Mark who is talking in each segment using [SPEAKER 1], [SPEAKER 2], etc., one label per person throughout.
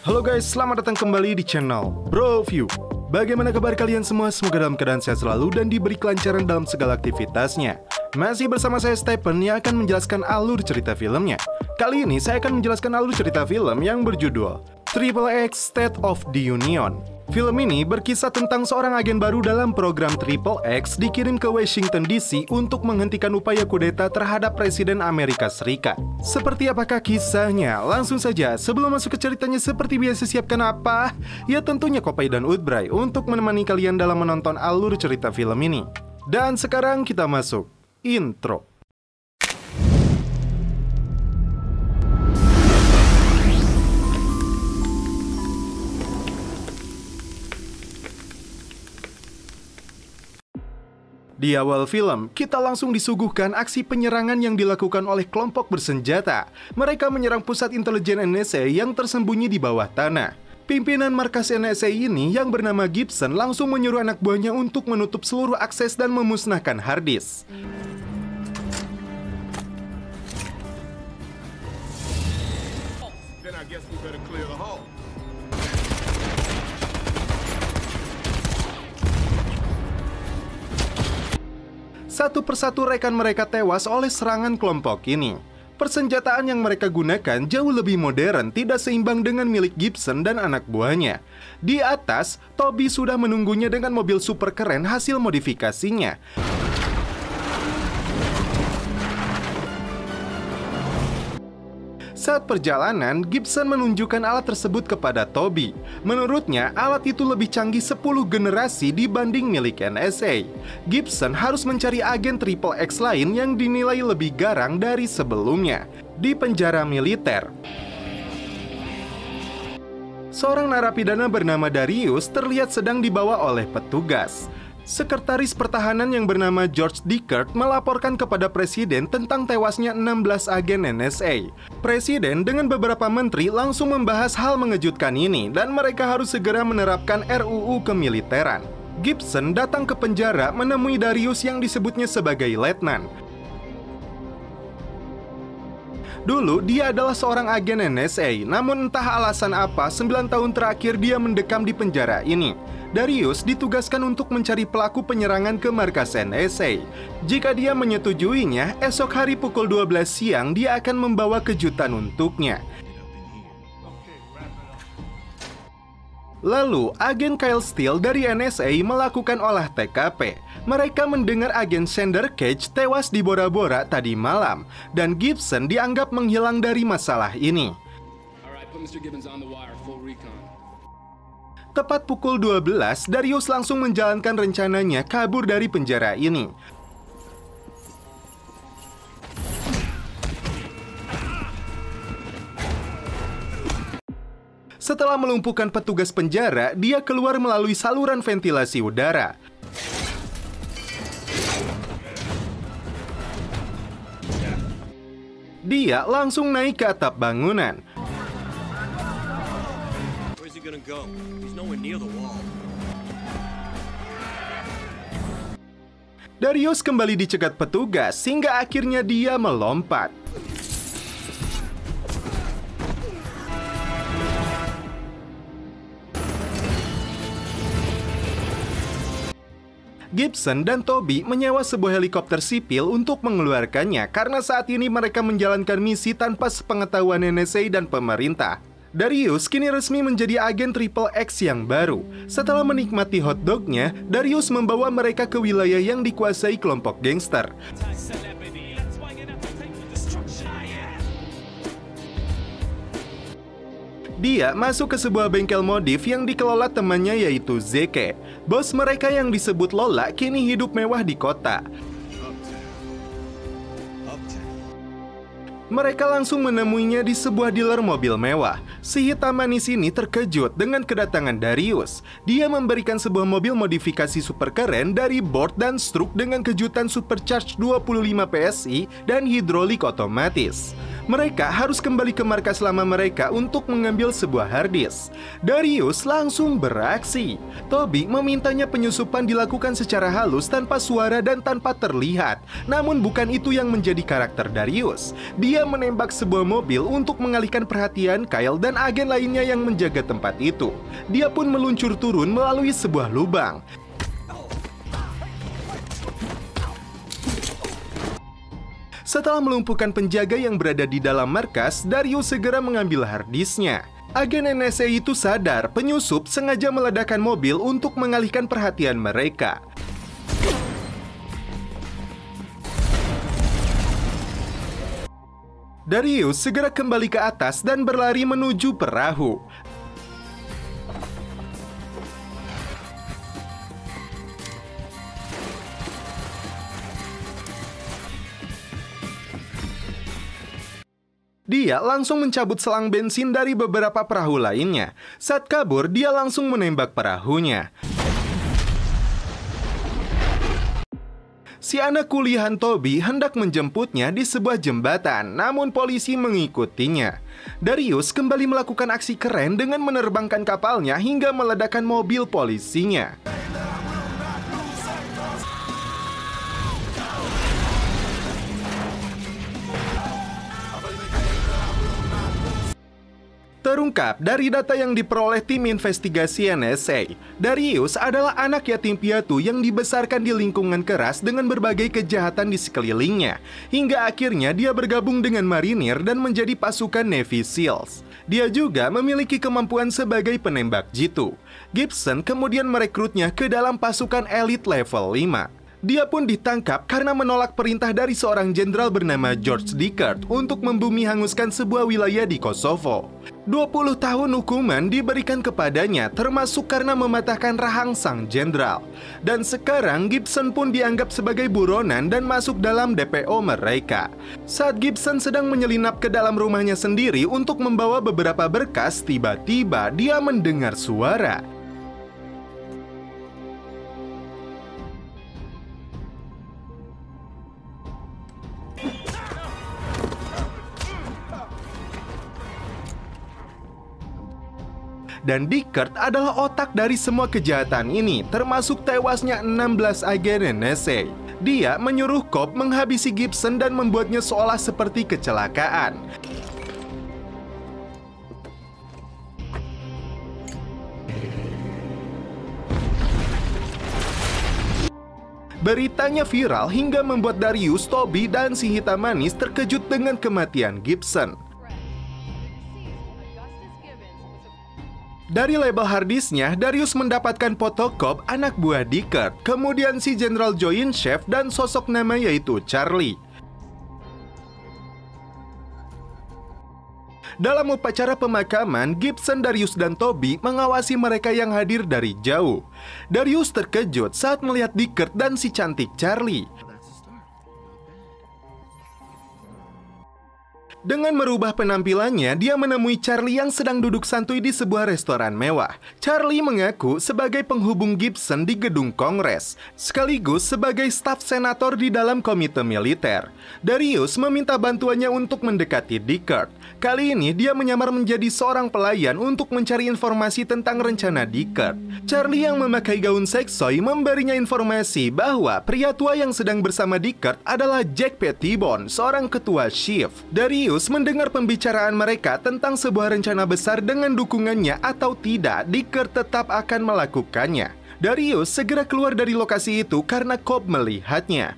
[SPEAKER 1] Halo guys, selamat datang kembali di channel Bro View. Bagaimana kabar kalian semua? Semoga dalam keadaan sehat selalu dan diberi kelancaran dalam segala aktivitasnya. Masih bersama saya Stephen yang akan menjelaskan alur cerita filmnya. Kali ini saya akan menjelaskan alur cerita film yang berjudul Triple X State of the Union. Film ini berkisah tentang seorang agen baru dalam program Triple X dikirim ke Washington DC untuk menghentikan upaya kudeta terhadap Presiden Amerika Serikat. Seperti apakah kisahnya? Langsung saja, sebelum masuk ke ceritanya seperti biasa siapkan apa? Ya tentunya Kopai dan Udbray untuk menemani kalian dalam menonton alur cerita film ini. Dan sekarang kita masuk intro. Di awal film, kita langsung disuguhkan aksi penyerangan yang dilakukan oleh kelompok bersenjata. Mereka menyerang pusat intelijen NSA yang tersembunyi di bawah tanah. Pimpinan markas NSA ini yang bernama Gibson langsung menyuruh anak buahnya untuk menutup seluruh akses dan memusnahkan harddisk. Satu persatu rekan mereka tewas oleh serangan kelompok ini. Persenjataan yang mereka gunakan jauh lebih modern, tidak seimbang dengan milik Gibson dan anak buahnya. Di atas, Toby sudah menunggunya dengan mobil super keren hasil modifikasinya. Saat perjalanan, Gibson menunjukkan alat tersebut kepada Toby. Menurutnya, alat itu lebih canggih 10 generasi dibanding milik NSA. Gibson harus mencari agen Triple X lain yang dinilai lebih garang dari sebelumnya. Di penjara militer, seorang narapidana bernama Darius terlihat sedang dibawa oleh petugas. Sekretaris Pertahanan yang bernama George Dickert melaporkan kepada Presiden tentang tewasnya 16 agen NSA. Presiden dengan beberapa menteri langsung membahas hal mengejutkan ini dan mereka harus segera menerapkan RUU kemiliteran. Gibson datang ke penjara menemui Darius yang disebutnya sebagai letnan. Dulu dia adalah seorang agen NSA, namun entah alasan apa 9 tahun terakhir dia mendekam di penjara ini. Darius ditugaskan untuk mencari pelaku penyerangan ke markas NSA. Jika dia menyetujuinya, esok hari pukul 12 siang dia akan membawa kejutan untuknya. Lalu, agen Kyle Steele dari NSA melakukan olah TKP. Mereka mendengar agen Xander Cage tewas di Bora Bora tadi malam, dan Gibson dianggap menghilang dari masalah ini. Tepat pukul 12, Darius langsung menjalankan rencananya kabur dari penjara ini. Setelah melumpuhkan petugas penjara, dia keluar melalui saluran ventilasi udara. Dia langsung naik ke atap bangunan. Darius kembali dicegat petugas hingga akhirnya dia melompat. Gibson dan Toby menyewa sebuah helikopter sipil untuk mengeluarkannya karena saat ini mereka menjalankan misi tanpa sepengetahuan NSA dan pemerintah. Darius kini resmi menjadi agen Triple X yang baru. Setelah menikmati hotdognya, Darius membawa mereka ke wilayah yang dikuasai kelompok gangster. Dia masuk ke sebuah bengkel modif yang dikelola temannya yaitu Zeke. Bos mereka yang disebut Lola kini hidup mewah di kota. Mereka langsung menemuinya di sebuah dealer mobil mewah. Si hitam manis ini terkejut dengan kedatangan Darius. Dia memberikan sebuah mobil modifikasi super keren dari Board dan Struk dengan kejutan supercharged 25 PSI dan hidrolik otomatis. Mereka harus kembali ke markas lama mereka untuk mengambil sebuah harddisk. Darius langsung beraksi. Toby memintanya penyusupan dilakukan secara halus tanpa suara dan tanpa terlihat. Namun bukan itu yang menjadi karakter Darius. Dia menembak sebuah mobil untuk mengalihkan perhatian Kyle dan agen lainnya yang menjaga tempat itu. Dia pun meluncur turun melalui sebuah lubang. Setelah melumpuhkan penjaga yang berada di dalam markas, Darius segera mengambil harddisknya. Agen NSA itu sadar penyusup sengaja meledakkan mobil untuk mengalihkan perhatian mereka. Darius segera kembali ke atas dan berlari menuju perahu. Dia langsung mencabut selang bensin dari beberapa perahu lainnya. Saat kabur, dia langsung menembak perahunya. Si anak kuliahan Toby hendak menjemputnya di sebuah jembatan, namun polisi mengikutinya. Darius kembali melakukan aksi keren dengan menerbangkan kapalnya hingga meledakkan mobil polisinya. Terungkap dari data yang diperoleh tim investigasi NSA, Darius adalah anak yatim piatu yang dibesarkan di lingkungan keras dengan berbagai kejahatan di sekelilingnya. Hingga akhirnya dia bergabung dengan marinir dan menjadi pasukan Navy SEALs. Dia juga memiliki kemampuan sebagai penembak jitu. Gibson kemudian merekrutnya ke dalam pasukan elit level 5. Dia pun ditangkap karena menolak perintah dari seorang jenderal bernama George Dickert untuk membumi hanguskan sebuah wilayah di Kosovo. 20 tahun hukuman diberikan kepadanya, termasuk karena mematahkan rahang sang jenderal. Dan sekarang Gibson pun dianggap sebagai buronan dan masuk dalam DPO mereka. Saat Gibson sedang menyelinap ke dalam rumahnya sendiri untuk membawa beberapa berkas, tiba-tiba dia mendengar suara. Dan Dickert adalah otak dari semua kejahatan ini, termasuk tewasnya 16 agen NSA. Dia menyuruh Cobb menghabisi Gibson dan membuatnya seolah seperti kecelakaan. Beritanya viral hingga membuat Darius, Toby, dan si hitam manis terkejut dengan kematian Gibson. Dari label harddisknya, Darius mendapatkan foto Cobb, anak buah Dickert, kemudian si Jenderal Joint Chef dan sosok nama yaitu Charlie. Dalam upacara pemakaman, Gibson, Darius, dan Toby mengawasi mereka yang hadir dari jauh. Darius terkejut saat melihat Dickert dan si cantik Charlie. Dengan merubah penampilannya, dia menemui Charlie yang sedang duduk santuy di sebuah restoran mewah. Charlie mengaku sebagai penghubung Gibson di gedung Kongres, sekaligus sebagai staf senator di dalam komite militer. Darius meminta bantuannya untuk mendekati Dickert. Kali ini dia menyamar menjadi seorang pelayan untuk mencari informasi tentang rencana Dickert. Charlie yang memakai gaun seksoi memberinya informasi bahwa pria tua yang sedang bersama Dickert adalah Jack Pettibone, seorang ketua shift. Darius mendengar pembicaraan mereka tentang sebuah rencana besar dengan dukungannya atau tidak, Dickert tetap akan melakukannya. Darius segera keluar dari lokasi itu karena Cobb melihatnya.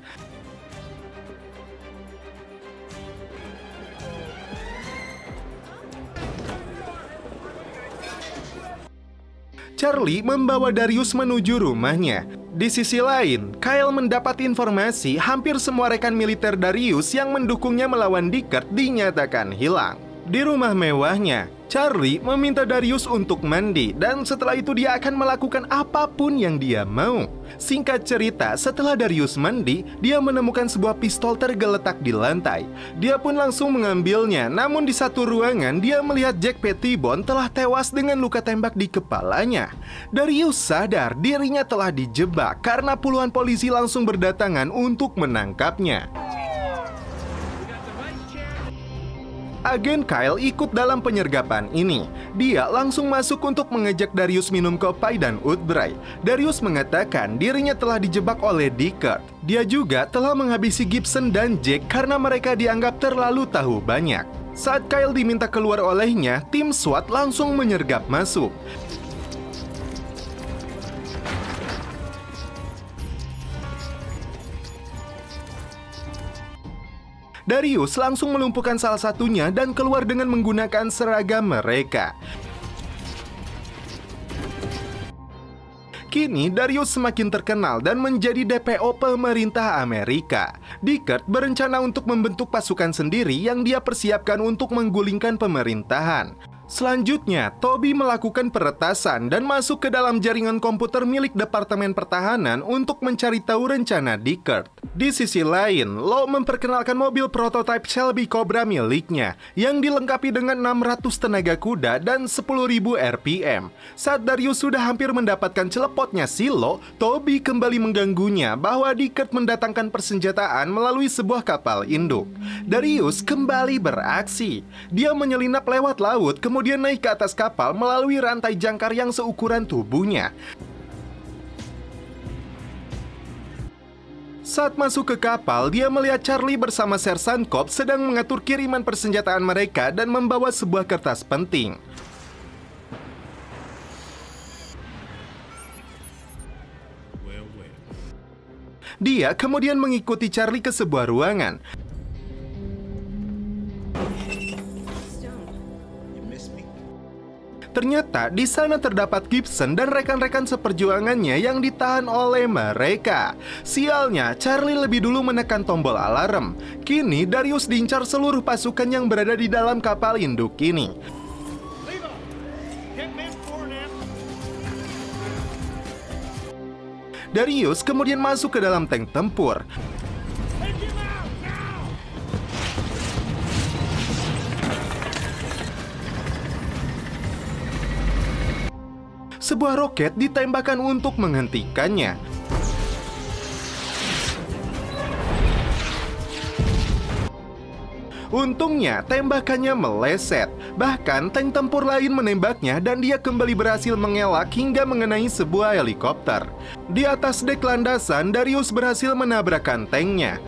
[SPEAKER 1] Charlie membawa Darius menuju rumahnya. Di sisi lain, Kyle mendapat informasi hampir semua rekan militer Darius yang mendukungnya melawan Dickert dinyatakan hilang. Di rumah mewahnya, Charlie meminta Darius untuk mandi, dan setelah itu dia akan melakukan apapun yang dia mau. Singkat cerita, setelah Darius mandi, dia menemukan sebuah pistol tergeletak di lantai. Dia pun langsung mengambilnya, namun di satu ruangan dia melihat Jack Pettibone telah tewas dengan luka tembak di kepalanya. Darius sadar dirinya telah dijebak karena puluhan polisi langsung berdatangan untuk menangkapnya. Agen Kyle ikut dalam penyergapan ini. Dia langsung masuk untuk mengajak Darius minum kopi dan Woodbury. Darius mengatakan dirinya telah dijebak oleh Deckard. Dia juga telah menghabisi Gibson dan Jack karena mereka dianggap terlalu tahu banyak. Saat Kyle diminta keluar olehnya, tim SWAT langsung menyergap masuk. Darius langsung melumpuhkan salah satunya dan keluar dengan menggunakan seragam mereka. Kini Darius semakin terkenal dan menjadi DPO pemerintah Amerika. Deckard berencana untuk membentuk pasukan sendiri yang dia persiapkan untuk menggulingkan pemerintahan. Selanjutnya, Toby melakukan peretasan dan masuk ke dalam jaringan komputer milik Departemen Pertahanan untuk mencari tahu rencana Deckard. Di sisi lain, Law memperkenalkan mobil prototipe Shelby Cobra miliknya yang dilengkapi dengan 600 tenaga kuda dan 10.000 RPM. Saat Darius sudah hampir mendapatkan celepotnya si Law, Toby kembali mengganggunya bahwa Deckard mendatangkan persenjataan melalui sebuah kapal induk. Darius kembali beraksi. Dia menyelinap lewat laut, kemudian naik ke atas kapal melalui rantai jangkar yang seukuran tubuhnya. Saat masuk ke kapal, dia melihat Charlie bersama Sersan Cobb sedang mengatur kiriman persenjataan mereka dan membawa sebuah kertas penting. Dia kemudian mengikuti Charlie ke sebuah ruangan. Ternyata di sana terdapat Gibson dan rekan-rekan seperjuangannya yang ditahan oleh mereka. Sialnya, Charlie lebih dulu menekan tombol alarm. Kini Darius diincar seluruh pasukan yang berada di dalam kapal induk ini. Darius kemudian masuk ke dalam tank tempur. Sebuah roket ditembakkan untuk menghentikannya. Untungnya, tembakannya meleset. Bahkan, tank tempur lain menembaknya dan dia kembali berhasil mengelak hingga mengenai sebuah helikopter. Di atas dek landasan, Darius berhasil menabrakkan tanknya.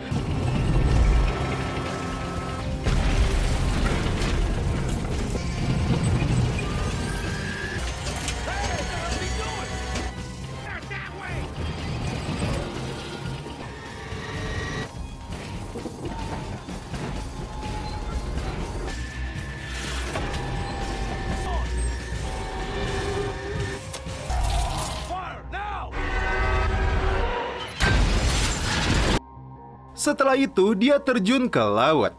[SPEAKER 1] Setelah itu, dia terjun ke laut.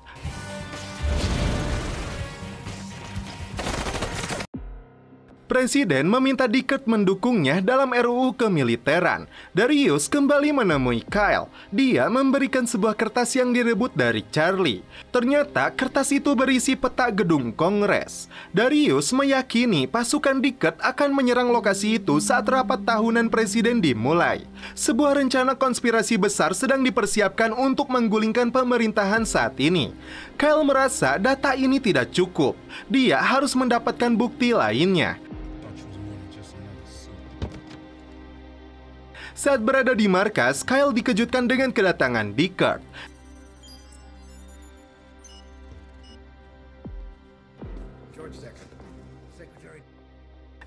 [SPEAKER 1] Presiden meminta Deckard mendukungnya dalam RUU kemiliteran. Darius kembali menemui Kyle. Dia memberikan sebuah kertas yang direbut dari Charlie. Ternyata kertas itu berisi peta gedung Kongres. Darius meyakini pasukan Deckard akan menyerang lokasi itu saat rapat tahunan presiden dimulai. Sebuah rencana konspirasi besar sedang dipersiapkan untuk menggulingkan pemerintahan saat ini. Kyle merasa data ini tidak cukup. Dia harus mendapatkan bukti lainnya. Saat berada di markas, Kyle dikejutkan dengan kedatangan Deckard.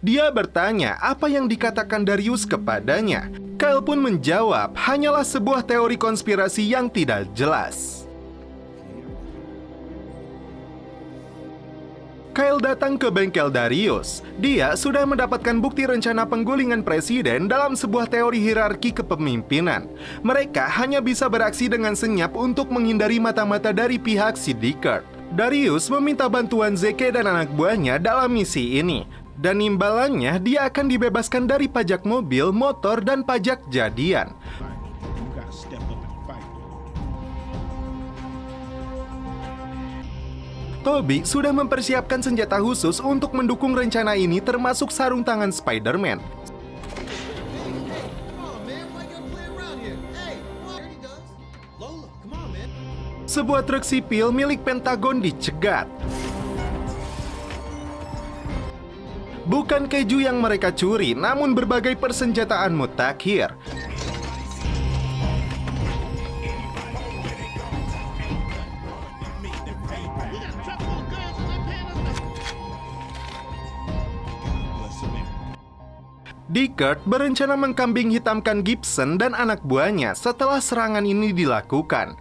[SPEAKER 1] Dia bertanya apa yang dikatakan Darius kepadanya. Kyle pun menjawab, hanyalah sebuah teori konspirasi yang tidak jelas. Kyle datang ke bengkel Darius. Dia sudah mendapatkan bukti rencana penggulingan presiden dalam sebuah teori hierarki kepemimpinan. Mereka hanya bisa beraksi dengan senyap untuk menghindari mata-mata dari pihak si Deckard. Darius meminta bantuan Zeke dan anak buahnya dalam misi ini. Dan imbalannya dia akan dibebaskan dari pajak mobil, motor, dan pajak jadian. Toby sudah mempersiapkan senjata khusus untuk mendukung rencana ini, termasuk sarung tangan Spider-Man. Sebuah truk sipil milik Pentagon dicegat. Bukan keju yang mereka curi, namun berbagai persenjataan mutakhir. Deckard berencana mengkambing hitamkan Gibson dan anak buahnya setelah serangan ini dilakukan.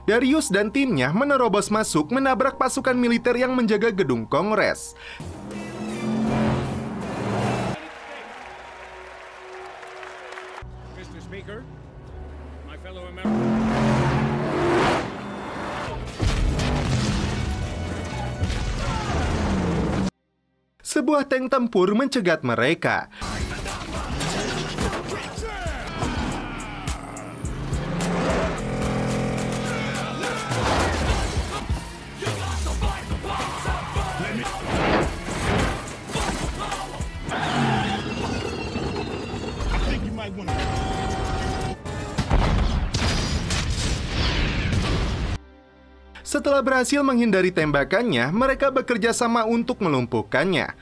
[SPEAKER 1] Darius dan timnya menerobos masuk menabrak pasukan militer yang menjaga gedung Kongres.
[SPEAKER 2] Mr. Speaker, my fellow
[SPEAKER 1] Sebuah tank tempur mencegat mereka. Setelah berhasil menghindari tembakannya, mereka bekerja sama untuk melumpuhkannya.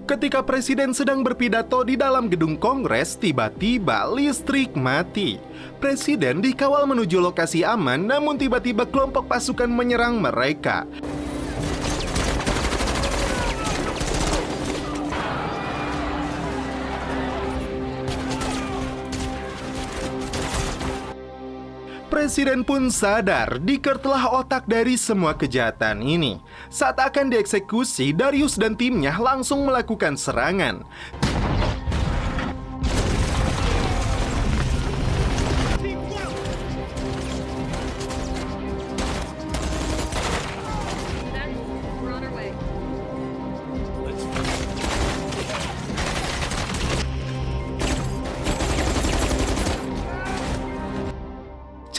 [SPEAKER 1] Ketika presiden sedang berpidato di dalam gedung Kongres, tiba-tiba listrik mati. Presiden dikawal menuju lokasi aman, namun tiba-tiba kelompok pasukan menyerang mereka. Presiden pun sadar Deckard telah otak dari semua kejahatan ini. Saat akan dieksekusi, Darius dan timnya langsung melakukan serangan.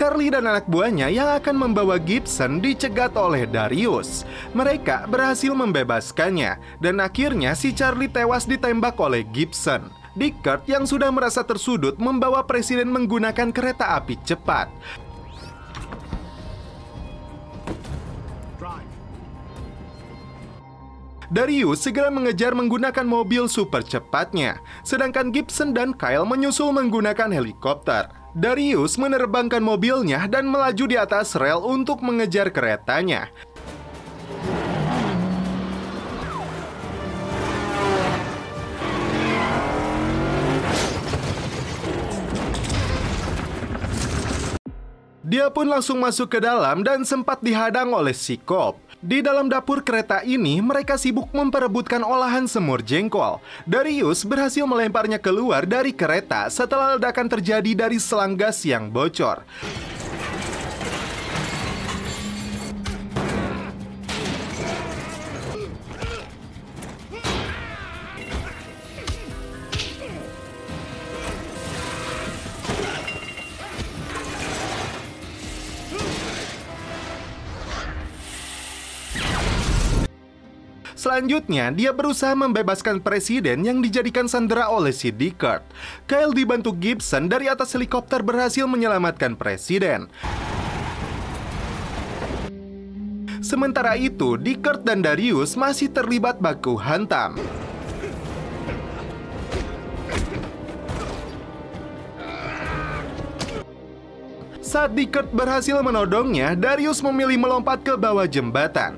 [SPEAKER 1] Charlie dan anak buahnya yang akan membawa Gibson dicegat oleh Darius. Mereka berhasil membebaskannya, dan akhirnya si Charlie tewas ditembak oleh Gibson. Deckard yang sudah merasa tersudut membawa presiden menggunakan kereta api cepat. Darius segera mengejar menggunakan mobil super cepatnya, sedangkan Gibson dan Kyle menyusul menggunakan helikopter. Darius menerbangkan mobilnya dan melaju di atas rel untuk mengejar keretanya. Dia pun langsung masuk ke dalam dan sempat dihadang oleh si Cobb. Di dalam dapur kereta ini, mereka sibuk memperebutkan olahan semur jengkol. Darius berhasil melemparnya keluar dari kereta setelah ledakan terjadi dari selang gas yang bocor. Selanjutnya, dia berusaha membebaskan presiden yang dijadikan sandera oleh si Deckard. Kyle dibantu Gibson dari atas helikopter berhasil menyelamatkan presiden. Sementara itu, Deckard dan Darius masih terlibat baku hantam. Saat Deckard berhasil menodongnya, Darius memilih melompat ke bawah jembatan.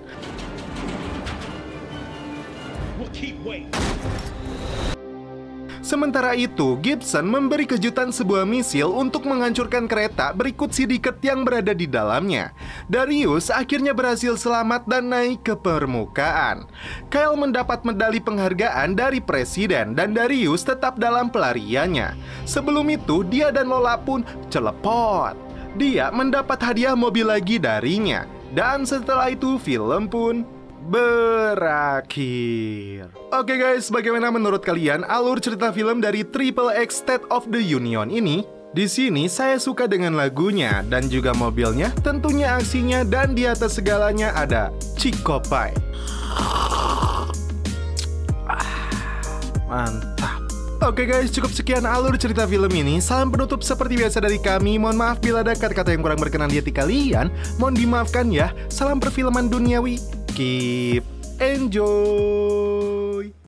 [SPEAKER 1] Sementara itu, Gibson memberi kejutan sebuah misil untuk menghancurkan kereta berikut sindiket yang berada di dalamnya. Darius akhirnya berhasil selamat dan naik ke permukaan. Kyle mendapat medali penghargaan dari presiden dan Darius tetap dalam pelariannya. Sebelum itu, dia dan Lola pun celepot. Dia mendapat hadiah mobil lagi darinya. Dan setelah itu, film pun berakhir. Oke guys, bagaimana menurut kalian alur cerita film dari Triple X State of the Union ini? Di sini saya suka dengan lagunya dan juga mobilnya, tentunya aksinya, dan di atas segalanya ada Chico Pie. Mantap. Oke guys, cukup sekian alur cerita film ini. Salam penutup seperti biasa dari kami. Mohon maaf bila ada kata-kata yang kurang berkenan di hati kalian. Mohon dimaafkan ya. Salam perfilman duniawi. Keep enjoy.